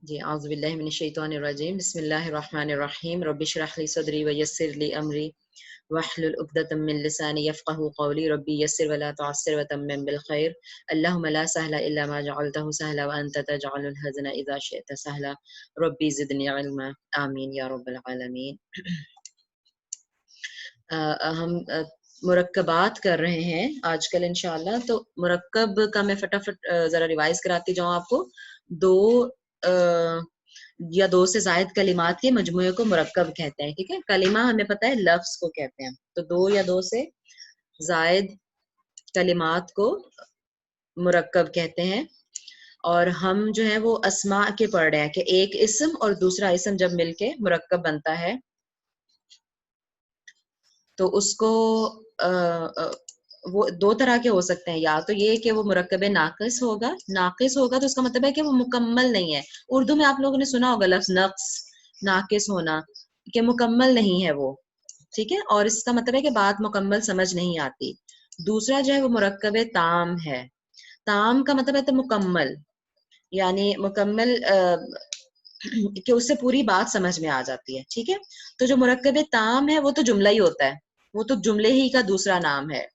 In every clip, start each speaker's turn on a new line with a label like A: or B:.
A: جی اعوذ باللہ من الشیطان الرجیم بسم اللہ الرحمن الرحیم رب اشرح لی صدری ویسر لی امری واحلل عقدۃ من لسانی یفقهوا قولی ربی یسر ولا تعسر وتمم بالخیر اللهم لا سهل الا ما جعلته سهلا وانت تجعل الحزن اذا شئت سهلا ربی زدنی علما آمین یا رب العالمین۔ ہم مرکبات کر رہے ہیں آج کل انشاءاللہ، تو مرکب کا میں فٹافٹ ذرا ریوائز کراتی جاؤں آپ کو۔ دو یا دو سے زائد کلمات کے مجموعے کو مرکب کہتے ہیں، ٹھیک ہے۔ کلمہ ہمیں پتہ ہے لفظ کو کہتے ہیں، تو دو یا دو سے زائد کلمات کو مرکب کہتے ہیں۔ اور ہم جو ہے وہ اسماء کے پڑھ رہے ہیں کہ ایک اسم اور دوسرا اسم جب مل کے مرکب بنتا ہے تو اس کو وہ دو طرح کے ہو سکتے ہیں، یا تو یہ کہ وہ مرکب ناقص ہوگا، ناقص ہوگا تو اس کا مطلب ہے کہ وہ مکمل نہیں ہے۔ اردو میں آپ لوگوں نے سنا ہوگا لفظ نقص، ناقص ہونا، کہ مکمل نہیں ہے وہ، ٹھیک ہے، اور اس کا مطلب ہے کہ بات مکمل سمجھ نہیں آتی۔ دوسرا جو ہے وہ مرکب تام ہے، تام کا مطلب ہے تو مکمل، یعنی مکمل کہ اس سے پوری بات سمجھ میں آ جاتی ہے، ٹھیک ہے۔ تو جو مرکب تام ہے وہ تو جملہ ہی ہوتا ہے، وہ تو جملے ہی کا دوسرا نام ہے،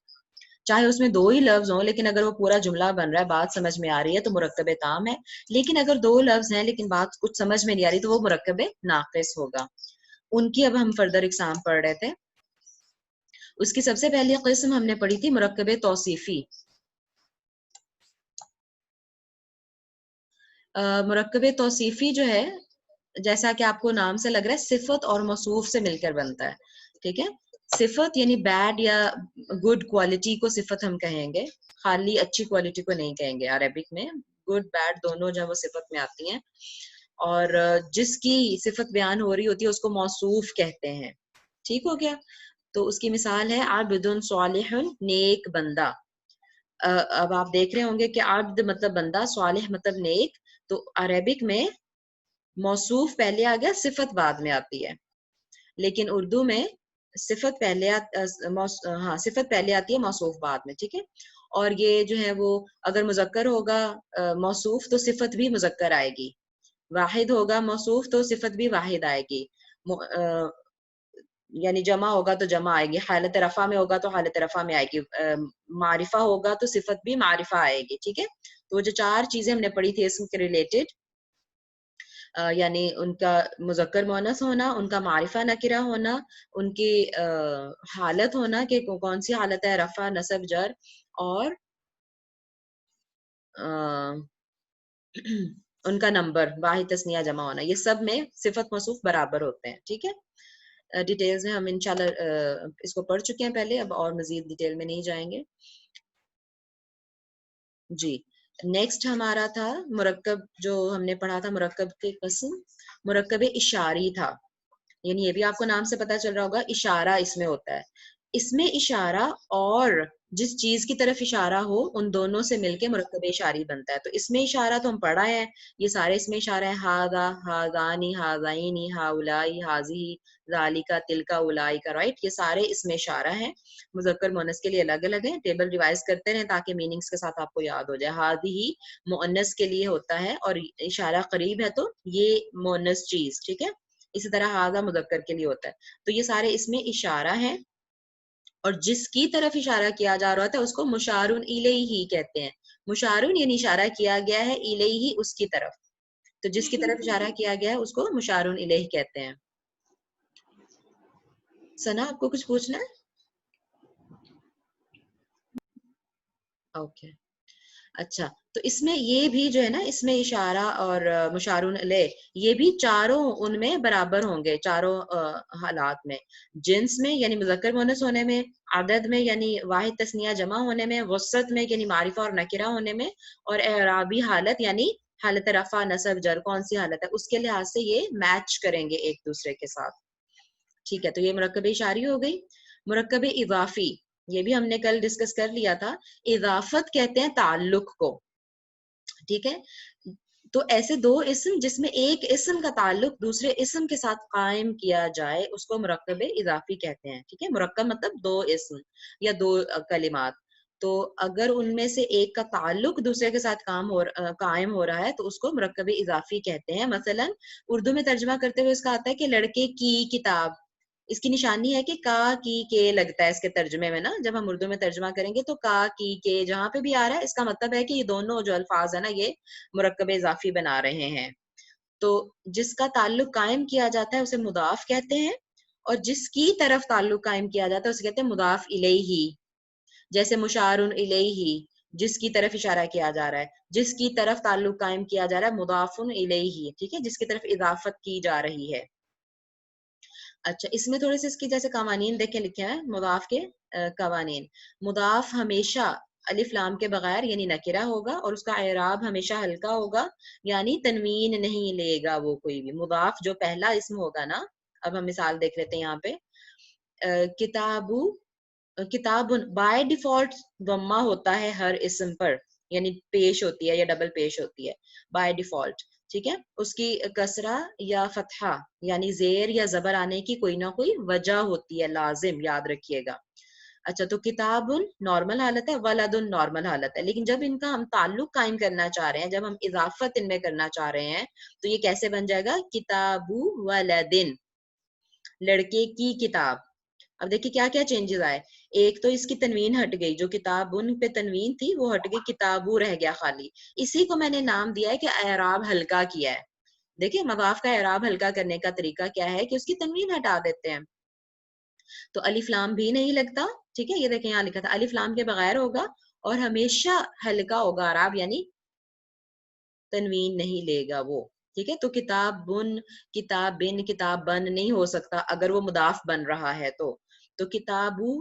A: چاہے اس میں دو ہی لفظ ہوں لیکن اگر وہ پورا جملہ بن رہا ہے، بات سمجھ میں آ رہی ہے تو مرکب تام ہے۔ لیکن اگر دو لفظ ہیں لیکن بات کچھ سمجھ میں نہیں آ رہی تو وہ مرکب ناقص ہوگا۔ ان کی اب ہم فردر اقسام پڑھ رہے تھے۔ اس کی سب سے پہلی قسم ہم نے پڑھی تھی مرکب توصیفی۔ مرکب توصیفی جو ہے، جیسا کہ آپ کو نام سے لگ رہا ہے، صفت اور موصوف سے مل کر بنتا ہے، ٹھیک ہے۔ صفت یعنی بیڈ یا گڈ کوالٹی کو صفت ہم کہیں گے، خالی اچھی کوالٹی کو نہیں کہیں گے۔ عربک میں گڈ بیڈ دونوں جو ہے وہ صفت میں آتی ہیں، اور جس کی صفت بیان ہو رہی ہوتی ہے اس کو موصوف کہتے ہیں، ٹھیک ہو گیا۔ تو اس کی مثال ہے عبد صالح، نیک بندہ۔ اب آپ دیکھ رہے ہوں گے کہ عبد مطلب بندہ، صالح مطلب نیک، تو عربک میں موصوف پہلے آ گیا، صفت بعد میں آتی ہے۔ لیکن اردو میں صفت پہلے صفت پہلے آتی ہے، موصوف بعد میں، ٹھیک ہے۔ اور یہ جو ہے وہ اگر مذکر ہوگا موصوف تو صفت بھی مذکر آئے گی، واحد ہوگا موصوف تو صفت بھی واحد آئے گی، یعنی جمع ہوگا تو جمع آئے گی، حالت رفع میں ہوگا تو حالت رفع میں آئے گی، معرفہ ہوگا تو صفت بھی معرفہ آئے گی، ٹھیک ہے۔ تو جو چار چیزیں ہم نے پڑھی تھی اسم کے ریلیٹڈ، یعنی ان کا مذکر مؤنث ہونا، ان کا معرفہ نکرہ ہونا، ان کی حالت ہونا کہ کون سی حالت ہے، رفع نصب جر، اور ان کا نمبر واحد تثنیہ جمع ہونا، یہ سب میں صفت موصوف برابر ہوتے ہیں، ٹھیک ہے۔ ڈیٹیلز میں ہم انشاءاللہ اس کو پڑھ چکے ہیں پہلے، اب اور مزید ڈیٹیل میں نہیں جائیں گے۔ جی نیکسٹ ہمارا تھا مرکب، جو ہم نے پڑھا تھا مرکب کے قسم، مرکب اشاری تھا، یعنی یہ بھی آپ کو نام سے پتہ چل رہا ہوگا، اشارہ اس میں ہوتا ہے۔ اس میں اشارہ اور جس چیز کی طرف اشارہ ہو ان دونوں سے مل کے مرکب اشاری بنتا ہے۔ تو اس میں اشارہ تو ہم پڑھا ہے، یہ سارے اس میں اشارہ ہے، ہاذا، ہاذانی، ہاذائنی، ہاؤلائی، ہاذی، ذالکا، تلکا، اولائکا، رائٹ، یہ سارے اس میں اشارہ ہیں۔ مذکر مؤنث کے لیے الگ الگ ہیں، ٹیبل ریوائز کرتے رہیں تاکہ میننگز کے ساتھ آپ کو یاد ہو جائے۔ ہاذی مؤنث کے لیے ہوتا ہے اور اشارہ قریب ہے تو یہ مؤنث چیز، ٹھیک ہے۔ اسی طرح ہاذا مذکر کے لیے ہوتا ہے۔ تو یہ سارے اس میں اشارہ ہیں، اور جس کی طرف اشارہ کیا جا رہا ہوتا ہے اس کو مشارون الیہ کہتے ہیں۔ مشارون یعنی اشارہ کیا گیا ہے، الیہ اس کی طرف، تو جس کی طرف اشارہ کیا گیا ہے اس کو مشارون الیہ کہتے ہیں۔ ثنا آپ کو کچھ پوچھنا ہے؟ اوکے اچھا، تو اس میں یہ بھی جو ہے نا، اس میں اشارہ اور مشارون الیہ یہ بھی چاروں ان میں برابر ہوں گے، چاروں حالات میں، جنس میں یعنی مذکر مؤنث ہونے میں، عدد میں یعنی واحد تثنیہ جمع ہونے میں، وسط میں یعنی معرفہ اور نکرہ ہونے میں، اور اعرابی حالت یعنی حالت رفع نصب جر کون سی حالت ہے اس کے لحاظ سے یہ میچ کریں گے ایک دوسرے کے ساتھ، ٹھیک ہے۔ تو یہ مرکب اشاری ہو گئی۔ مرکب اضافی، یہ بھی ہم نے کل ڈسکس کر لیا تھا، اضافت کہتے ہیں تعلق کو، ٹھیک ہے۔ تو ایسے دو اسم جس میں ایک اسم کا تعلق دوسرے اسم کے ساتھ قائم کیا جائے اس کو مرکب اضافی کہتے ہیں، ٹھیک ہے۔ مرکب مطلب دو اسم یا دو کلمات، تو اگر ان میں سے ایک کا تعلق دوسرے کے ساتھ قائم ہو رہا ہے تو اس کو مرکب اضافی کہتے ہیں. مثلا اردو میں ترجمہ کرتے ہوئے اس کا آتا ہے کہ لڑکے کی کتاب. اس کی نشانی ہے کہ کا کی کے لگتا ہے اس کے ترجمے میں نا. جب ہم اردو میں ترجمہ کریں گے تو کا کی کے جہاں پہ بھی آ رہا ہے اس کا مطلب ہے کہ یہ دونوں جو الفاظ ہے نا یہ مرکب اضافی بنا رہے ہیں. تو جس کا تعلق قائم کیا جاتا ہے اسے مضاف کہتے ہیں, اور جس کی طرف تعلق قائم کیا جاتا ہے اسے کہتے ہیں مضاف الیہ. جیسے مشار الیہ, جس کی طرف اشارہ کیا جا رہا ہے, جس کی طرف تعلق قائم کیا جا رہا ہے مضاف الیہ, ٹھیک ہے, جس کی طرف اضافت کی جا رہی ہے. اچھا, اس میں تھوڑے سے اس کی جیسے قوانین دیکھیں لکھے ہیں مضاف کے قوانین. مضاف ہمیشہ الف لام کے بغیر یعنی نکرہ ہوگا, اور اس کا اعراب ہمیشہ ہلکا ہوگا, یعنی تنوین نہیں لے گا وہ کوئی بھی. مضاف جو پہلا اسم ہوگا نا, اب ہم مثال دیکھ لیتے ہیں یہاں پہ. کتاب بائی ڈیفالٹ ضمہ ہوتا ہے ہر اسم پر, یعنی پیش ہوتی ہے یا ڈبل پیش ہوتی ہے بائی ڈیفالٹ, ٹھیک ہے. اس کی کسرہ یا فتحہ یعنی زیر یا زبر آنے کی کوئی نہ کوئی وجہ ہوتی ہے, لازم یاد رکھیے گا. اچھا, تو کتاب نارمل حالت ہے, ولد نارمل حالت ہے. لیکن جب ان کا ہم تعلق قائم کرنا چاہ رہے ہیں, جب ہم اضافت ان میں کرنا چاہ رہے ہیں, تو یہ کیسے بن جائے گا؟ کتاب ولدن, لڑکے کی کتاب. اب دیکھیں کیا کیا چینجز آئے. ایک تو اس کی تنوین ہٹ گئی, جو کتاب ان پہ تنوین تھی وہ ہٹ گئی, کتابو رہ گیا خالی. اسی کو میں نے نام دیا ہے کہ اعراب ہلکا کیا ہے. دیکھیں مضاف کا اعراب ہلکا کرنے کا طریقہ کیا ہے کہ اس کی تنوین ہٹا دیتے ہیں. تو الف لام بھی نہیں لگتا, ٹھیک ہے, یہ دیکھیں یہاں لکھا تھا الف لام کے بغیر ہوگا, اور ہمیشہ ہلکا ہوگا اعراب, یعنی تنوین نہیں لے گا وہ, ٹھیک ہے. تو کتاب بن, کتاب بن, کتاب بن نہیں ہو سکتا اگر وہ مضاف بن رہا ہے تو کتابو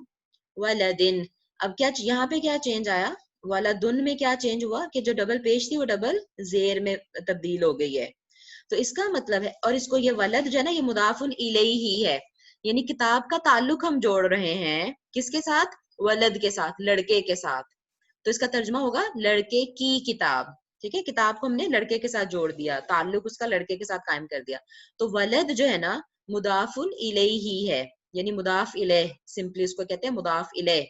A: ولدن. اب کیا یہاں پہ کیا چینج آیا؟ ولدن میں کیا چینج ہوا کہ جو ڈبل پیش تھی وہ ڈبل زیر میں تبدیل ہو گئی ہے. تو اس کا مطلب ہے, اور اس کو یہ ولد جو ہے نا یہ مضاف الیہ ہی ہے, یعنی کتاب کا تعلق ہم جوڑ رہے ہیں کس کے ساتھ؟ ولد کے ساتھ, لڑکے کے ساتھ. تو اس کا ترجمہ ہوگا لڑکے کی کتاب, ٹھیک ہے. کتاب کو ہم نے لڑکے کے ساتھ جوڑ دیا, تعلق اس کا لڑکے کے ساتھ قائم کر دیا. تو ولد جو ہے نا مضاف الیہ ہی ہے, یعنی مضاف الیہ, سمپلی اس کو کہتے ہیں مضاف الیہ,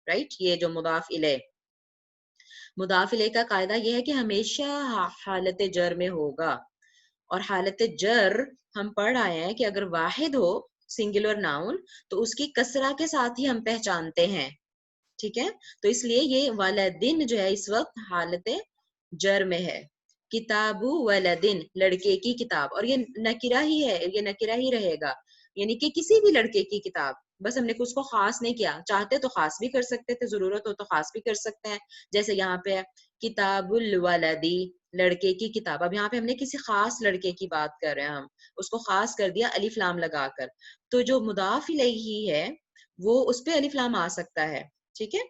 A: رائٹ. یہ جو مضاف الیہ, مضاف الیہ کا قاعدہ یہ ہے کہ ہمیشہ حالت جر میں ہوگا, اور حالت جر ہم پڑھ آئے ہیں کہ اگر واحد ہو سنگولر ناؤن تو اس کی کسرہ کے ساتھ ہی ہم پہچانتے ہیں, ٹھیک ہے. تو اس لیے یہ ولدن جو ہے اس وقت حالت جر میں ہے. کتابو ولدن, لڑکے کی کتاب, اور یہ نکرہ ہی ہے, یہ نکرہ ہی رہے گا, یعنی کہ کسی بھی لڑکے کی کتاب. بس ہم نے اس کو خاص نہیں کیا, چاہتے تو خاص بھی کر سکتے تھے, ضرورت ہو تو خاص بھی کر سکتے ہیں. جیسے یہاں پہ کتاب الولدی, لڑکے کی کتاب. اب یہاں پہ ہم نے کسی خاص لڑکے کی بات کر رہے ہیں, ہم اس کو خاص کر دیا الف لام لگا کر. تو جو مضاف الیہ ہے وہ اس پہ الف لام آ سکتا ہے, ٹھیک ہے,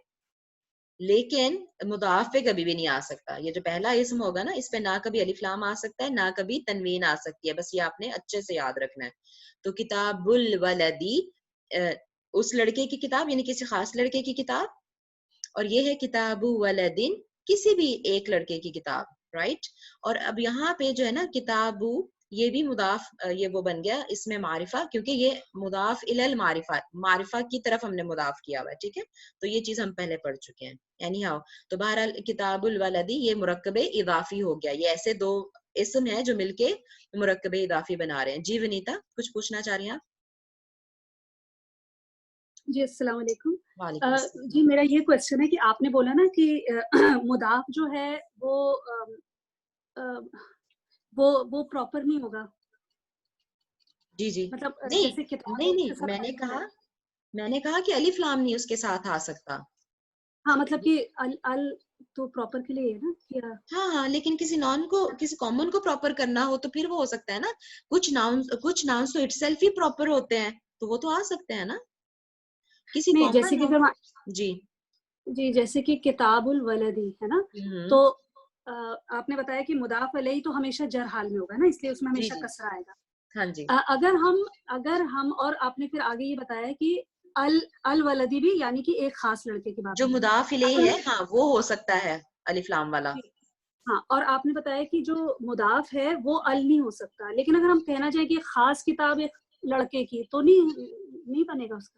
A: لیکن مضاف پہ کبھی بھی نہیں آ سکتا. یہ جو پہلا اسم ہوگا نا اس پہ نہ کبھی الف لام آ سکتا ہے, نہ کبھی تنوین آ سکتی ہے. بس یہ آپ نے اچھے سے یاد رکھنا ہے. تو کتاب الولدی, اس لڑکے کی کتاب یعنی کسی خاص لڑکے کی کتاب, اور یہ ہے کتاب ولدن, کسی بھی ایک لڑکے کی کتاب, رائٹ. اور اب یہاں پہ جو ہے نا کتابو, یہ بھی مضاف, یہ وہ بن گیا اس میں معرفہ, کیونکہ یہ مضاف الی المعرفہ, معرفہ کی طرف ہم نے مضاف کیا ہوا ہے, ٹھیک ہے. تو یہ چیز ہم پہلے پڑھ چکے ہیں. اینی ہاؤ, تو بہرحال کتاب الولدی یہ مرکب اضافی ہو گیا. یہ ایسے دو اسم ہیں جو مل کے مرکب اضافی بنا رہے ہیں. جی ونیتا, کچھ پوچھنا چاہ رہی ہیں آپ؟
B: جی السلام علیکم.
A: وعلیکم السلام.
B: جی میرا یہ کوشچن ہے کہ آپ نے بولا نا کہ مضاف جو ہے وہ پراپر نہیں ہوگا,
A: جی جی,
B: مطلب
A: نہیں
B: جیسے کتاب
A: نہیں
B: کے
A: نہیں,
B: ساتھ
A: میں نے
B: الف
A: کہا,
B: ہے.
A: میں نے کہا کہ الف لام نہیں اس کے ساتھ آ سکتا.
B: ہاں مطلب کہ ال تو پراپر کے لیے ہے نا کہ
A: ہاں ہاں, لیکن کسی نون کو, کسی کامن کو پراپر کرنا ہو تو پھر وہ ہو سکتا ہے نا. کچھ ناؤنس تو اٹ سیلف ہی پراپر ہوتے ہیں, تو وہ تو آ سکتے ہیں نا کسی
B: نہیں, جیسے
A: کامن
B: کہ
A: ناؤن. جی
B: جی جیسے کہ کتاب الولدی ہے نا,
A: ہوں,
B: تو آپ نے بتایا کہ مضاف علیہ تو ہمیشہ جر حال میں ہوگا نا, اس لیے اس میں
A: جی
B: ہمیشہ
A: جی,
B: کسرہ آئے گا.
A: ہاں جی,
B: اگر ہم اور آپ نے پھر آگے یہ بتایا کہ الولدی بھی, یعنی کہ ایک خاص لڑکے کی بات
A: جو
B: ہو رہی
A: مضاف الیہ ہے ہاں وہ ہو سکتا ہے الف لام والا.
B: ہاں, اور آپ نے بتایا کہ جو مضاف ہے وہ ال نہیں ہو سکتا, لیکن اگر ہم کہنا چاہیں کہ خاص کتاب ایک لڑکے کی تو نہیں بنے گا اس کا.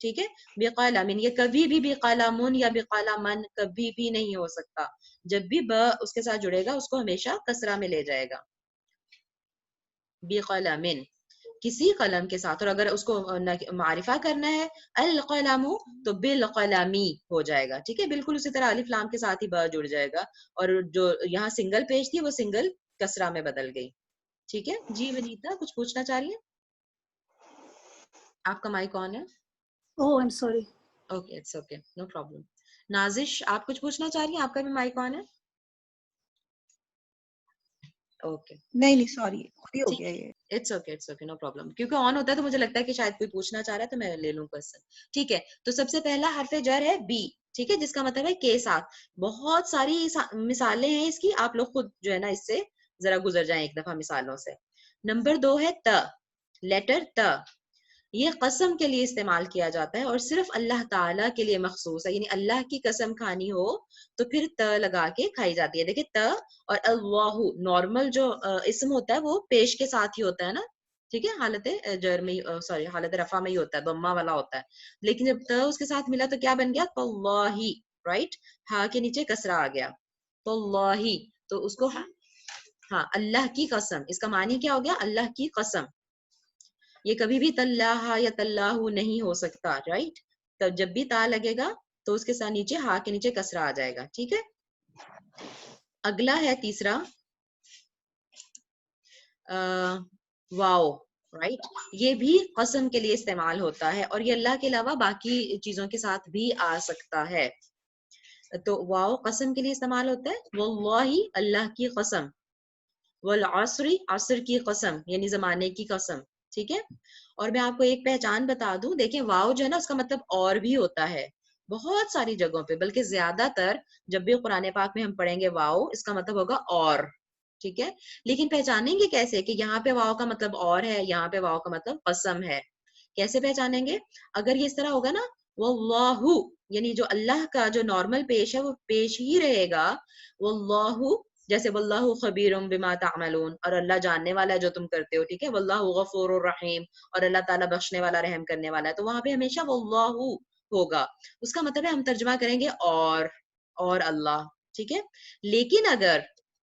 A: ٹھیک ہے. بقلم یہ کبھی بھی بقلم یا بقلمن کبھی بھی نہیں ہو سکتا. جب بھی ب اس کے ساتھ جڑے گا اس کو ہمیشہ کسرہ میں لے جائے گا. بقلم کسی قلم کے ساتھ. اور اگر اس کو معرفہ کرنا ہے القلم تو بالقلمی ہو جائے گا. ٹھیک ہے, بالکل اسی طرح الف لام کے ساتھ ہی ب جڑ جائے گا, اور جو یہاں سنگل پیش تھی وہ سنگل کسرہ میں بدل گئی. ٹھیک ہے جی. ونیتا کچھ پوچھنا چاہ رہی ہیں؟ آپ کا مائک آن ہے.
B: Oh, I'm sorry.
A: Okay it's okay no problem. Nazish آپ کچھ پوچھنا چاہ رہی ہیں؟ آپ کا بھی مائک آن ہے. اوکے
C: نہیں سوری خود ہی ہو
A: ٹھیک
C: گیا
A: ہے.
C: یہ.
A: It's okay no problem. کیونکہ آن ہوتا ہے تو مجھے لگتا ہے کہ شاید کوئی پوچھنا چاہ رہا ہے تو میں لے لوں کوسچن. ٹھیک ہے, تو سب سے پہلا حرف جر ہے بی. ٹھیک ہے, جس کا مطلب ہے کے ساتھ. بہت ساری مثالیں ہیں اس کی, آپ لوگ خود جو ہے نا اس سے ذرا گزر جائیں ایک دفعہ مثالوں سے. نمبر 2 ہے ت, لیٹر ت. یہ قسم کے لیے استعمال کیا جاتا ہے اور صرف اللہ تعالیٰ کے لیے مخصوص ہے. یعنی اللہ کی قسم کھانی ہو تو پھر ت لگا کے کھائی جاتی ہے. دیکھیں ت اور اللہ نارمل جو اسم ہوتا ہے وہ پیش کے ساتھ ہی ہوتا ہے نا. ٹھیک ہے, حالت جر میں سوری حالت رفع میں ہی ہوتا ہے, ضمہ والا ہوتا ہے. لیکن جب ت اس کے ساتھ ملا تو کیا بن گیا؟ اللہ. رائٹ, ہاں کے نیچے کسرہ آ گیا تو اللہ. تو اس کو ہاں اللہ کی قسم, اس کا معنی کیا ہو گیا؟ اللہ کی قسم. یہ کبھی بھی تلّہ یا تلّاہ نہیں ہو سکتا. رائٹ, تب جب بھی تا لگے گا تو اس کے ساتھ نیچے ہا کے نیچے کسرہ آ جائے گا. ٹھیک ہے, اگلا ہے تیسرا واو. رائٹ, یہ بھی قسم کے لیے استعمال ہوتا ہے اور یہ اللہ کے علاوہ باقی چیزوں کے ساتھ بھی آ سکتا ہے. تو واو قسم کے لیے استعمال ہوتا ہے. واللہ اللہ کی قسم. والعصر عصر کی قسم یعنی زمانے کی قسم. ٹھیک ہے, اور میں آپ کو ایک پہچان بتا دوں. دیکھیں واو جو ہے نا اس کا مطلب اور بھی ہوتا ہے بہت ساری جگہوں پہ, بلکہ زیادہ تر جب بھی قرآن پاک میں ہم پڑھیں گے واو اس کا مطلب ہوگا اور. ٹھیک ہے, لیکن پہچانیں گے کیسے کہ یہاں پہ واو کا مطلب اور ہے, یہاں پہ واو کا مطلب قسم ہے؟ کیسے پہچانیں گے؟ اگر یہ اس طرح ہوگا نا واللہ, یعنی جو اللہ کا جو نارمل پیش ہے وہ پیش ہی رہے گا واللہ, جیسے واللہ خبیر بما تعملون, اور اللہ جاننے والا ہے جو تم کرتے ہو. ٹھیک ہے, واللہ غفور الرحیم, اور اللہ تعالیٰ بخشنے والا رحم کرنے والا ہے. تو وہاں پہ ہمیشہ واللہ ہوگا. اس کا مطلب ہے ہم ترجمہ کریں گے اور اللہ. ٹھیک ہے, لیکن اگر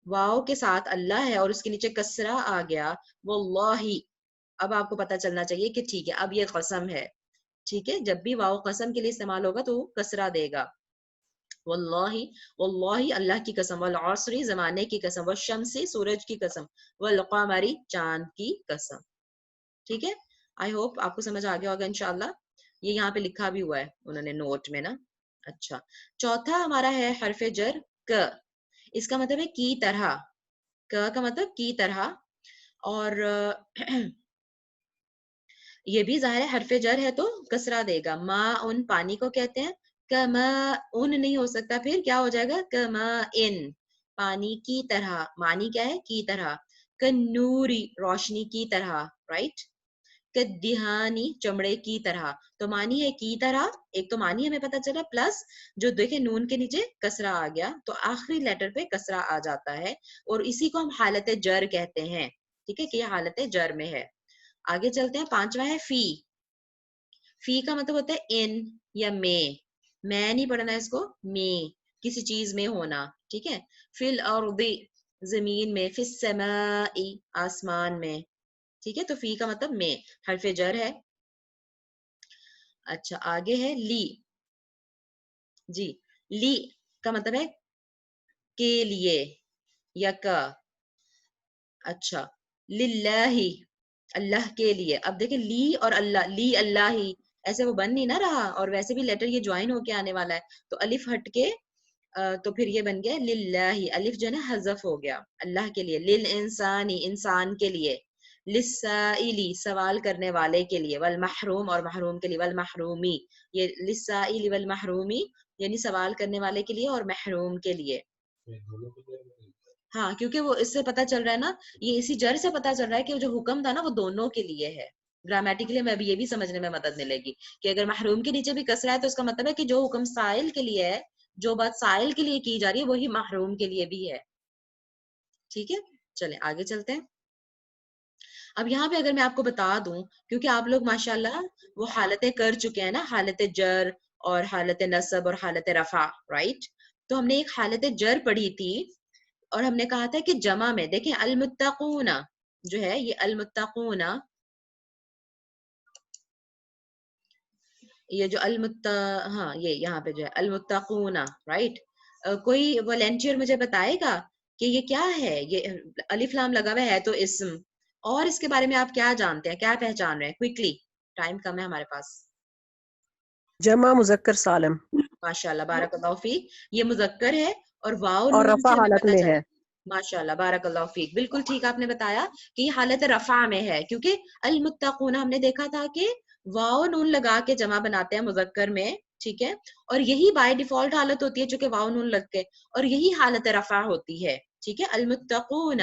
A: واو کے ساتھ اللہ ہے اور اس کے نیچے کسرہ آ گیا واللہ, اب آپ کو پتہ چلنا چاہیے کہ ٹھیک ہے اب یہ قسم ہے. ٹھیک ہے, جب بھی واو قسم کے لیے استعمال ہوگا تو کسرہ دے گا. واللہ اللہ کی قسم. والعصر زمانے کی قسم. والشمس سورج کی قسم. والقمر چاند کی قسم. ٹھیک ہے, آئی ہوپ آپ کو سمجھ آ گیا ہوگا انشاءاللہ. یہ یہاں پہ لکھا بھی ہوا ہے انہوں نے نوٹ میں نا. اچھا, چوتھا ہمارا ہے حرف جر ک. اس کا مطلب ہے کی طرح. ک کا مطلب کی طرح, اور یہ بھی ظاہر ہے حرف جر ہے تو کسرہ دے گا. ما ان پانی کو کہتے ہیں. کما ان نہیں ہو سکتا, پھر کیا ہو جائے گا؟ کما ان, پانی کی طرح. معنی کیا ہے؟ کی طرح. کنوری روشنی کی طرح. رائٹ, کدہانی چمڑے کی طرح. تو معنی ہے کی طرح, ایک تو معنی ہمیں پتا چلا, پلس جو دیکھیں نون کے نیچے کسرہ آ گیا تو آخری لیٹر پہ کسرہ آ جاتا ہے, اور اسی کو ہم حالت جر کہتے ہیں. ٹھیک ہے, کہ یہ حالت جر میں ہے. آگے چلتے ہیں, پانچواں ہے فی. فی کا مطلب ہوتا ہے ان یا میں نہیں پڑھنا اس کو, میں کسی چیز میں ہونا. ٹھیک ہے, فی الارض زمین میں, فی السماء آسمان میں. ٹھیک ہے, تو فی کا مطلب میں, حرف جر ہے. اچھا, آگے ہے لی. جی, لی کا مطلب ہے کے لیے یا کا. اچھا, للہ اللہ کے لیے. اب دیکھیں لی اور اللہ, لی اللہ ہی, ایسے وہ بن نہیں نہ رہا, اور ویسے بھی لیٹر یہ جوائن ہو کے آنے والا ہے تو الف ہٹ کے تو پھر یہ بن گیا للہ. الف جو ہے نا حذف ہو گیا, اللہ کے لیے. للانسانی انسان کے لیے. للسائلی سوال کرنے والے کے لیے. والمحروم اور محروم کے لیے. والمحرومی, یہ للسائلی والمحرومی یعنی سوال کرنے والے کے لیے اور محروم کے لیے. ہاں, کیونکہ وہ اس سے پتا چل رہا ہے نا, یہ اسی جر سے پتا چل رہا ہے کہ جو حکم تھا نا وہ دونوں کے لیے ہے. گرامیٹیکلی میں ابھی یہ بھی سمجھنے میں مدد ملے گی کہ اگر محروم کے نیچے بھی کسرہ ہے تو اس کا مطلب ہے کہ جو حکم سائل کے لیے ہے, جو بات سائل کے لیے کی جا رہی ہے وہی محروم کے لیے بھی ہے. ٹھیک ہے, چلیں آگے چلتے ہیں. اب یہاں پہ اگر میں آپ کو بتا دوں، کیونکہ آپ لوگ ماشاءاللہ وہ حالتیں کر چکے ہیں نا، حالت جر اور حالت نصب اور حالت رفع، رائٹ؟ تو ہم نے ایک حالت جر پڑھی تھی اور ہم نے کہا تھا کہ جمع میں دیکھیں المتقون جو ہے، یہ المتقون، یہ جو ہاں یہ یہاں پہ جو ہے المتقون، رائٹ؟ کوئی والنٹیئر مجھے بتائے گا کہ یہ کیا ہے؟ یہ الف لام لگا ہوا ہے تو اسم، اور اس کے بارے میں آپ کیا جانتے ہیں، کیا پہچان رہے ہیں؟ کوئکلی، ٹائم کم ہے ہمارے پاس.
C: جمع مذکر سالم.
A: ماشاءاللہ بارک اللہ فیک. یہ مذکر ہے اور واو
C: اور
A: نون
C: رفع
A: سے ہمیں
C: حالت
A: پتہ
C: میں
A: چل.
C: ہے.
A: ماشاءاللہ بارک اللہ فیک، بالکل ٹھیک آپ نے بتایا کہ یہ حالت رفع میں ہے، کیونکہ المتقون ہم نے دیکھا تھا کہ واو نون لگا کے جمع بناتے ہیں مذکر میں، ٹھیک ہے؟ اور یہی بائی ڈیفالٹ حالت ہوتی ہے چونکہ واو نون لگ کے، اور یہی حالت رفع ہوتی ہے، ٹھیک ہے؟ المتقون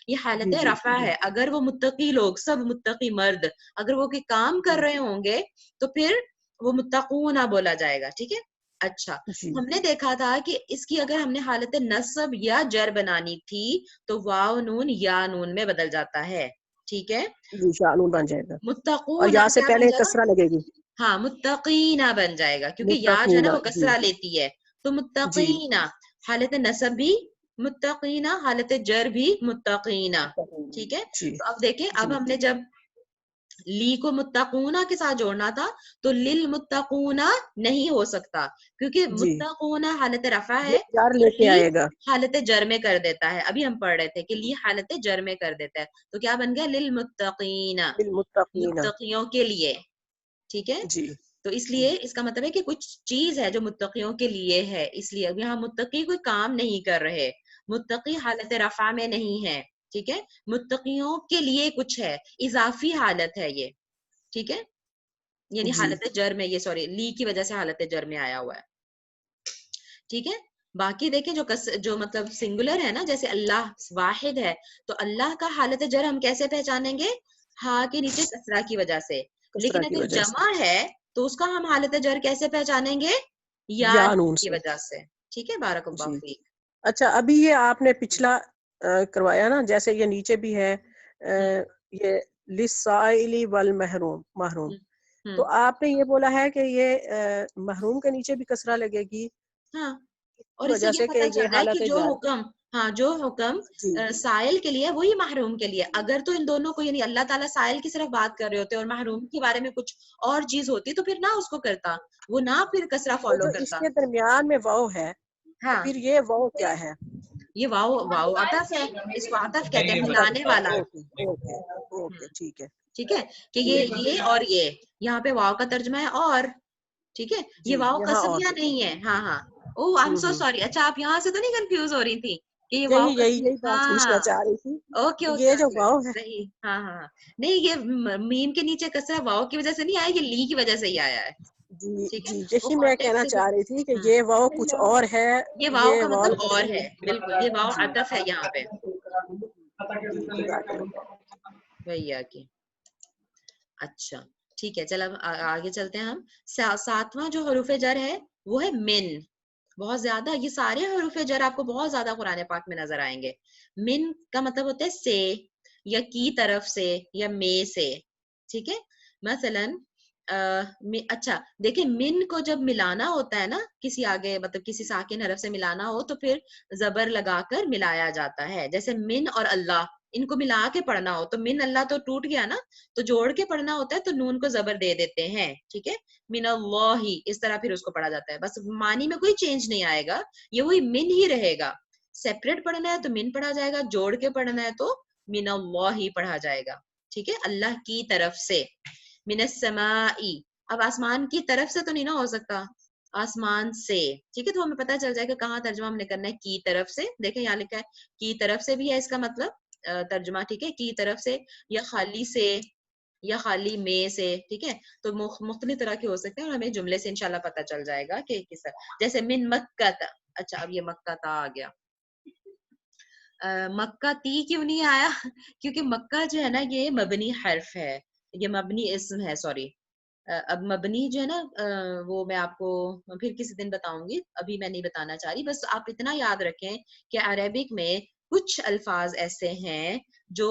A: یہ حالت
C: جی جی
A: رفع ہے. اگر وہ متقی لوگ، سب متقی مرد اگر وہ کوئی کام کر رہے ہوں گے تو پھر وہ متقون بولا جائے گا، ٹھیک ہے؟ اچھا،
C: جی
A: ہم نے دیکھا تھا کہ اس کی اگر ہم نے حالت نصب یا جر بنانی تھی تو واو نون یا نون میں بدل جاتا ہے، ٹھیک ہے؟
C: جی شانون بن جائے گا اور
A: متقون
C: یا سے
A: کیا بن
C: پہلے
A: جائے گا؟
C: کسرہ لگے گی.
A: ہاں متقینا بن جائے گا، کیونکہ یا جو ہے نا
C: متقینا
A: وہ
C: جی
A: کسرہ لیتی ہے. تو
C: جی
A: متقینا حالت نصب بھی متقینا، حالت جر بھی متقینا، ٹھیک ہے؟
C: جی
A: تو اب دیکھیں،
C: جی
A: اب ہم نے جب لی کو متقونا کے ساتھ جوڑنا تھا تو للمتقونا نہیں ہو سکتا، کیونکہ
C: جی
A: متقونا حالت رفع ہے
C: یہ جار لے
A: اور
C: کے
A: لی
C: آئے گا.
A: حالت جر میں کر دیتا ہے. ابھی ہم پڑھ رہے تھے کہ لی حالت جر میں کر دیتا ہے، تو کیا بن گیا؟ للمتقین،
C: للمتقین.
A: متقیوں کے لیے، ٹھیک ہے؟
C: جی
A: تو اس لیے اس کا مطلب ہے کہ کچھ چیز ہے جو متقیوں کے لیے ہے، اس لیے اب یہاں متقی کوئی کام نہیں کر رہے، متقی حالت رفع میں نہیں ہے، ٹھیک ہے؟ متقیوں کے لیے کچھ ہے، اضافی حالت ہے یہ، ٹھیک ہے؟ یعنی
C: جی
A: حالت جر میں، یہ سوری لی کی وجہ سے حالت جر میں آیا ہوا ہے، ٹھیک ہے؟ باقی دیکھیں جو مطلب سنگولر ہے نا، جیسے اللہ واحد ہے تو اللہ کا حالت جر ہم کیسے پہچانیں گے؟ ہاں کے نیچے کسرہ کی وجہ سے.
C: کسرہ
A: لیکن
C: کی
A: اگر
C: وجہ سے
A: جمع ہے تو اس کا ہم حالت جر کیسے پہچانیں گے؟ یا
C: یا نون
A: کی
C: سے.
A: وجہ سے، ٹھیک ہے؟ بارک اللہ
C: جی
A: فیک.
C: اچھا، ابھی یہ آپ نے پچھلا کروایا نا، جیسے یہ نیچے بھی ہے یہ للسائل والمحروم محروم، تو آپ نے یہ بولا ہے کہ یہ محروم کے نیچے بھی کسرہ لگے گی
A: ہاں،
C: اس
A: اور
C: کی
A: اس سے
C: وجہ
A: یہ
C: سے کہ
A: پتہ چل
C: یہ
A: رہا ہے کہ
C: حالت
A: جو
C: جار.
A: حکم، ہاں جو حکم
C: جی
A: سائل کے لیے وہی محروم کے لیے. اگر تو ان دونوں کو، یعنی اللہ تعالیٰ سائل کی صرف بات کر رہے ہوتے اور محروم کے بارے میں کچھ اور چیز ہوتی تو پھر نہ اس کو کرتا، وہ نہ پھر کسرہ
C: وہ
A: فالو
C: جو اس
A: کرتا.
C: کے درمیان میں واو ہے، تو
A: ہاں،
C: پھر یہ واو کیا ہے؟
A: یہ واو عطف ہے، اس کو عطف کہتے ہیں،
C: عطف.
A: ملانے والا.
C: اوکے اوکے اوکے ٹھیک ہے.
A: ٹھیک ہے کہ یہ اور یہ یہاں پہ واو کا ترجمہ ہے اور، ٹھیک ہے؟ یہ
C: جی
A: واو
C: یہاں اور
A: قسمیہ
C: ہے.
A: نہیں ہے. ہاں ہاں، او آئی ایم سو سوری. اچھا آپ یہاں سے تو نہیں کنفیوز ہو رہی تھی کہ یہ واو قسمیہ؟
C: یہی بات پوچھنا
A: ہاں،
C: چاہ رہی تھی
A: اوکے
C: کہ
A: اوکے
C: یہ جو
A: اوکے،
C: واو ہے.
A: صحیح. ہاں ہاں ہاں، نہیں یہ میم کے نیچے کسرہ واو کی وجہ سے نہیں آیا، یہ لی کی وجہ سے ہی آیا ہے،
C: جی
A: ٹھیک ہے؟
C: جی
A: وہ
C: یہی میں
A: کانٹیکٹ
C: کہنا
A: سے
C: چاہ رہی تھی کہ
A: ہوں،
C: یہ واو کچھ اور ہے.
A: یہ واو کا
C: واو
A: مطلب اور
C: قسمیہ
A: ہے، بالکل یہ واو
C: جی
A: عطف ہے یہاں پہ.
C: جی جزاک اللہ.
A: وہی کی. اچھا ٹھیک ہے، چل اب آگے چلتے ہیں ہم. ساتواں جو حروف جر ہے وہ ہے من. بہت زیادہ یہ سارے حروف جر آپ کو بہت زیادہ قرآن پاک میں نظر آئیں گے. من کا مطلب ہوتا ہے سے یا کی طرف سے یا میں سے، ٹھیک ہے؟ مثلاً اچھا دیکھیں، من کو جب ملانا ہوتا ہے نا کسی آگے، مطلب کسی ساکن حرف سے ملانا ہو تو پھر زبر لگا کر ملایا جاتا ہے. جیسے من اور اللہ، ان کو ملا کے پڑھنا ہو تو من اللہ تو ٹوٹ گیا نا، تو جوڑ کے پڑھنا ہوتا ہے تو نون کو زبر دے دیتے ہیں، ٹھیک ہے؟ من اللہ ہی، اس طرح پھر اس کو پڑھا جاتا ہے. بس معنی میں کوئی چینج نہیں آئے گا، یہ وہی من ہی رہے گا. سیپریٹ پڑھنا ہے تو من پڑھا جائے گا، جوڑ کے پڑھنا ہے تو من اللہ ہی پڑھا جائے گا، ٹھیک ہے؟ اللہ کی طرف سے. من السماء، اب آسمان کی طرف سے تو نہیں نہ ہو سکتا، آسمان سے، ٹھیک ہے؟ تو ہمیں پتہ چل جائے گا کہاں ترجمہ ہم نے کرنا ہے. کی طرف سے، دیکھیں یہاں لکھا ہے کی طرف سے بھی ہے اس کا مطلب ترجمہ، ٹھیک ہے؟ کی طرف سے یا خالی سے یا خالی میں سے، ٹھیک ہے؟ تو مختلف طرح کے ہو سکتے ہیں اور ہمیں جملے سے انشاءاللہ پتہ چل جائے گا کہ کس طرح. جیسے من مکہ تا. اچھا اب یہ مکہ تا آ گیا. مکہ تی کیوں نہیں آیا؟ کیونکہ مکہ جو ہے نا یہ مبنی حرف ہے، یہ مبنی اسم ہے، سوری. اب مبنی جو ہے نا وہ میں آپ کو پھر کسی دن بتاؤں گی، ابھی میں نہیں بتانا چاہ رہی. بس آپ اتنا یاد رکھیں کہ عربک میں کچھ الفاظ ایسے ہیں جو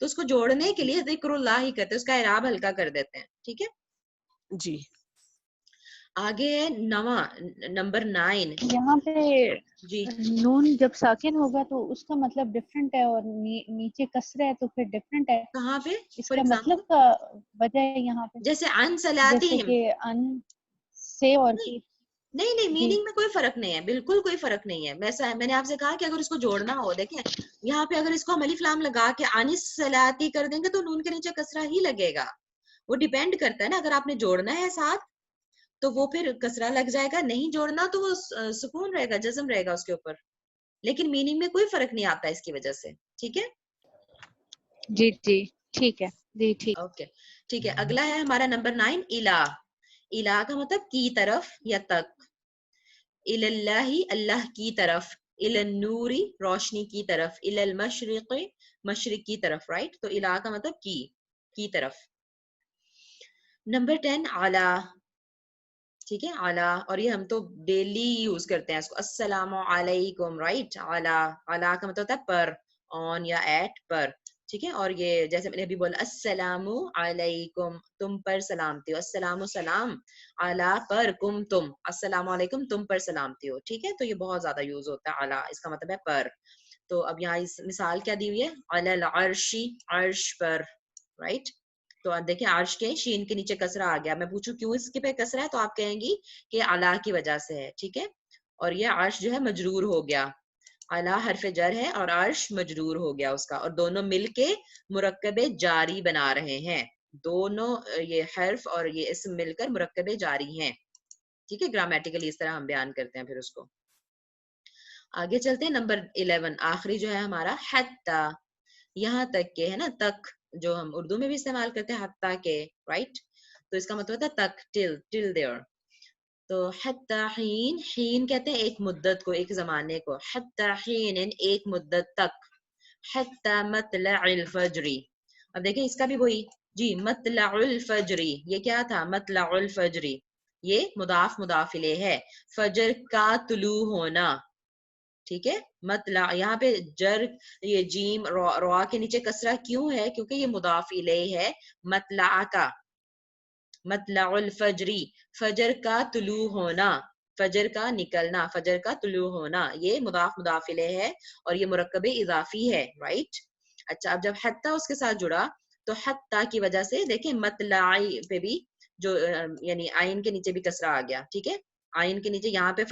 A: تو اس کو جوڑنے کے لیے ذکر اللہ ہی کرتے ہیں, اس کا اعراب ہلکا کر دیتے ہیں. ٹھیک ہے,
C: جی.
A: آگے ہے نواں نمبر 9.
D: یہاں پہ
A: جی
D: نون جب ساکن ہوگا تو اس کا مطلب ڈفرینٹ ہے, اور نیچے کسرہ ہے تو پھر ڈفرینٹ ہے.
A: کہاں پہ
D: اس
A: فار
D: کا
A: ایگزامپل
D: مطلب کا وجہ ہے یہاں پہ,
A: جیسے عن
D: جیسے
A: صلاتہم,
D: کہ ان سے اور کی.
A: نہیں نہیں
D: جی
A: میننگ میں کوئی فرق نہیں ہے, بالکل کوئی فرق نہیں ہے. میں نے آپ سے کہا کہ اگر اس کو جوڑنا ہو, دیکھیں یہاں پہ اگر اس کو ہم الف لام لگا کے عن الصلاتی کر دیں گے تو نون کے نیچے کسرہ ہی لگے گا. وہ ڈیپینڈ کرتا ہے نا, اگر آپ نے جوڑنا ہے ساتھ تو وہ پھر کسرہ لگ جائے گا, نہیں جوڑنا تو وہ سکون رہے گا, جزم رہے گا اس کے اوپر. لیکن میننگ میں کوئی فرق نہیں آتا اس کی وجہ سے. ٹھیک ہے,
D: جی جی ٹھیک ہے جی ٹھیک.
A: اوکے ٹھیک ہے. اگلا ہے ہمارا نمبر 9 الہ. الہ کا مطلب کی طرف یا تک. اللہ اللہ کی طرف, النور روشنی کی طرف, المشرق مشرق کی طرف, رائٹ. تو الہ کا مطلب کی طرف. نمبر 10 اعلی. ٹھیک ہے, اعلی, اور یہ ہم تو ڈیلی یوز کرتے ہیں اس کو, السلام علیکم, رائٹ. اعلی, اعلی کا مطلب ہوتا ہے پر, آن یا ایٹ پر. ٹھیک ہے, اور یہ جیسے میں نے ابھی بولا السلام علیکم, تم پر سلامتی ہو, السلام سلام اعلی پر کم تم, السلام علیکم تم پر سلامتی ہو. ٹھیک ہے, تو یہ بہت زیادہ یوز ہوتا ہے اعلی, اس کا مطلب ہے پر. تو اب یہاں اس مثال کیا دی ہوئی ہے, علی العرش, عرش پر, رائٹ. تو آپ دیکھیں عرش کے شین کے نیچے کسرہ آ گیا. میں پوچھوں کیوں اس کے پہ کسرہ ہے تو آپ کہیں گی کہ اعلی کی وجہ سے ہے. ٹھیک ہے, اور یہ عرش جو ہے مجرور ہو گیا, اعلی حرف جر ہے اور عرش مجرور ہو گیا اس کا, اور دونوں مل کے مرکب جاری بنا رہے ہیں. دونوں یہ حرف اور یہ اسم مل کر مرکب جاری ہیں. ٹھیک ہے, گرامیٹیکلی اس طرح ہم بیان کرتے ہیں. پھر اس کو آگے چلتے ہیں. نمبر 11 آخری جو ہے ہمارا حتی, یہاں تک کے ہے نا, تک, جو ہم اردو میں بھی استعمال کرتے ہیں حتی کے, رائٹ. تو اس کا مطلب ہوتا ہے تک, ٹل دیئر. تو حتی حین, حین کہتے ہیں ایک مدت کو, ایک زمانے کو, حتی حین ایک مدت تک, حتی مطلع الفجر. اب دیکھیں اس کا بھی وہی, جی مطلع الفجر, یہ کیا تھا, مطلع الفجر, یہ مضاف مضاف الیہ ہے, فجر کا طلوع ہونا. ٹھیک ہے, مطلع, یہاں پہ جر یہ جیم روا کے نیچے کسرہ کیوں ہے, کیونکہ یہ مضاف الیہ ہے مطلع کا, مطلع الفجری, فجر کا طلوع ہونا, فجر کا نکلنا, فجر کا طلوع ہونا, یہ مضاف مضاف الیہ ہے اور یہ مرکب اضافی ہے, رائٹ. اچھا, اب جب حتی اس کے ساتھ جڑا تو حتی کی وجہ سے دیکھیں مطلع پہ بھی جو یعنی آئین کے نیچے بھی کسرہ آ گیا. ٹھیک ہے, آئین کے نیچے یہاں پہ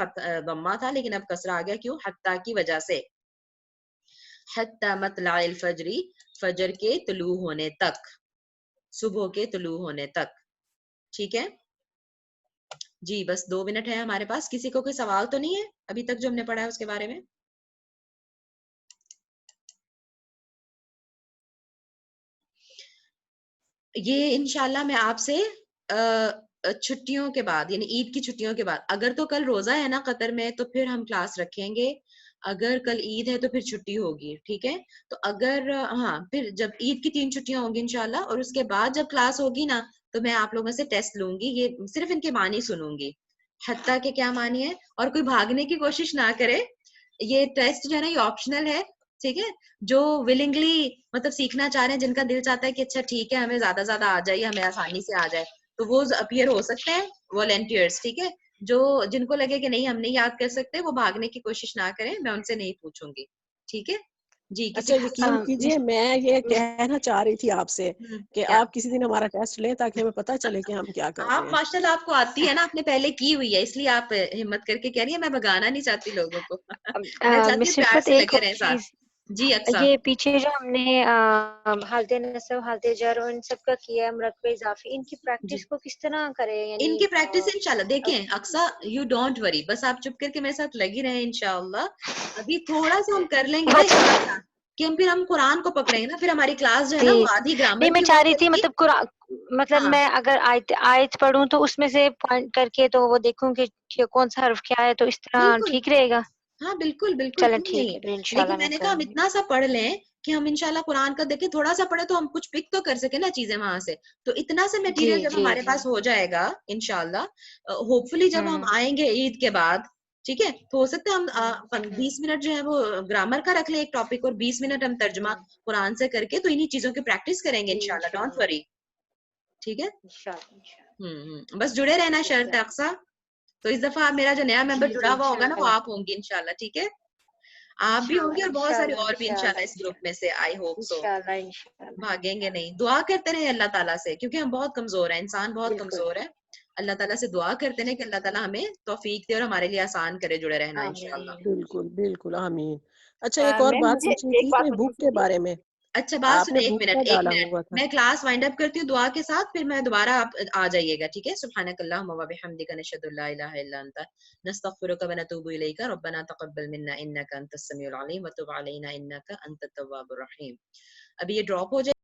A: ضمہ تھا لیکن اب کسرہ آ گیا, کیوں, حتی کی وجہ سے. حتی مطلع الفجر, فجر کے طلوع ہونے تک, صبح کے طلوع ہونے تک. ٹھیک ہے جی, بس 2 منٹ ہے ہمارے پاس. کسی کو کوئی سوال تو نہیں ہے ابھی تک جو ہم نے پڑھا ہے اس کے بارے میں؟ یہ انشاءاللہ میں آپ سے چھٹیوں کے بعد, یعنی عید کی چھٹیوں کے بعد, اگر تو کل روزہ ہے نا قطر میں تو پھر ہم کلاس رکھیں گے, اگر کل عید ہے تو پھر چھٹی ہوگی. ٹھیک ہے, تو اگر ہاں پھر جب عید کی 3 چھٹیاں ہوں گی انشاءاللہ, اور اس کے بعد جب کلاس ہوگی نا تو میں آپ لوگوں سے ٹیسٹ لوں گی, یہ صرف ان کے معنی سنوں گی, حتیٰ کہ کیا معنی ہے, اور کوئی بھاگنے کی کوشش نہ کرے. یہ ٹیسٹ جو ہے نا یہ آپشنل ہے. ٹھیک ہے, جو ولنگلی مطلب سیکھنا چاہ رہے ہیں, جن کا دل چاہتا ہے کہ اچھا ٹھیک ہے ہمیں زیادہ زیادہ آ جائے, ہمیں آسانی سے آ جائے, تو وہ اپیئر ہو سکتے ہیں والنٹیئرس. ٹھیک ہے, جو جن کو لگے کہ نہیں ہم نہیں یاد کر سکتے وہ بھاگنے کی کوشش نہ کریں, میں ان سے نہیں پوچھوں گی. ٹھیک ہے جی, کسی
C: اچھا یقین کیجئے میں یہ کہنا چاہ رہی تھی آپ سے کہ
A: کیا
C: آپ کسی دن ہمارا ٹیسٹ لیں تاکہ ہمیں پتہ چلے کہ ہم کیا کر رہے
A: آپ
C: ہیں.
A: ماشاءاللہ آپ کو آتی ہے نا, آپ نے پہلے کی ہوئی ہے, اس لیے آپ ہمت کر کے کہہ رہی ہیں. میں بھگانا نہیں چاہتی لوگوں کو, میں چاہتی ہوں
D: مس
A: پیار
D: رفت
A: سے
D: ایک
A: لگے
D: اور
A: رہیں ساتھ.
D: چیز,
A: جی اقصا,
D: یہ پیچھے جو ہم نے حالت نصب, حالت جر اور ان سب کا کیا ہے مرکب اضافی, ان کی
A: جی
D: پریکٹس کو کس طرح کرے,
A: ان
D: یعنی
A: کی پریکٹس انشاءاللہ دیکھیں اقصا, یو ڈونٹ وری, بس آپ چپ کر کے میرے ساتھ لگی رہیں انشاءاللہ. ابھی تھوڑا سا ہم کر لیں گے نا
D: بہت
A: اتنا سا کہ پھر ہم قرآن کو پکڑیں گے نا, پھر ہماری کلاس جو ہے نا
D: جی
A: وہ آدھی
D: نہیں,
A: گرامر
D: میں
A: کی
D: چاہ
A: ہوا
D: رہی تھی
A: کرے گی.
D: مطلب قرآن, مطلب
A: ہاں
D: میں اگر آیت پڑھوں تو اس میں سے پوائنٹ کر کے تو وہ دیکھوں کہ کون سا حرف کیا ہے, تو اس طرح
A: بالکل,
D: ٹھیک رہے گا.
A: ہاں بالکل بالکل,
D: چلیں
A: کیوں
D: ٹھیک
A: نہیں.
D: ہے, پھر
A: لیکن
D: انشاءاللہ
A: میں
D: میں
A: نے کہا ہم
D: کروں گی.
A: اتنا سا پڑھ لیں کہ ہم انشاءاللہ قرآن کا دیکھیں, تھوڑا سا پڑھے تو ہم کچھ پک تو کر سکیں نا چیزیں وہاں سے. تو اتنا سا
D: جی
A: میٹیریل جب
D: جی
A: ہمارے
D: جی
A: پاس ہو جائے گا انشاءاللہ, ہوپ فلی جب ہم آئیں گے عید کے بعد, ٹھیک ہے. تو ہو سکتا ہے ہم 20 منٹ جو ہے وہ گرامر کا رکھ لیں ایک ٹاپک اور 20 منٹ ہم ترجمہ قرآن سے کر کے تو انہی چیزوں کی پریکٹس کریں گے انشاءاللہ. Don't worry. ٹھیک ہے. بس جڑے رہنا شرط ہے اقصا. تو اس دفعہ میرا جو نیا ممبر جڑا ہوا ہوگا نا وہ آپ ہوں گی انشاءاللہ. ٹھیک ہے. آپ بھی ہوں گے اور بہت سارے اور بھی انشاءاللہ اس گروپ میں سے. I hope so. بھاگیں گے نہیں. دعا کرتے رہے اللہ تعالیٰ سے کیونکہ ہم بہت کمزور ہیں. انسان بہت کمزور ہے. اللہ تعالیٰ سے دعا کرتے ہیں کہ اللہ تعالیٰ ہمیں توفیق دے اور ہمارے لیے آسان کرے جڑے رہنا انشاءاللہ.
C: بالکل بالکل آمین. اچھا ایک اور بات پوچھنی تھی کہ بھوک کے بارے میں.
A: اچھا بات
C: آپ نے
A: سنیں. ایک
C: بھوک کا
A: منٹ
C: ڈالا ہوا تھا.
A: میں کلاس وائنڈ اپ کرتی ہوں دعا کے ساتھ پھر میں دوبارہ آپ آ جائیے گا. ٹھیک ہے. سبحانک اللہم و بحمدک نشہد ان لا الہ الا انت نستغفرک و نتوب الیک ربنا تقبل منا انک انت السمیع العلیم وتب علینا انک انت التواب الرحیم. ابھی یہ ڈراپ ہو جائے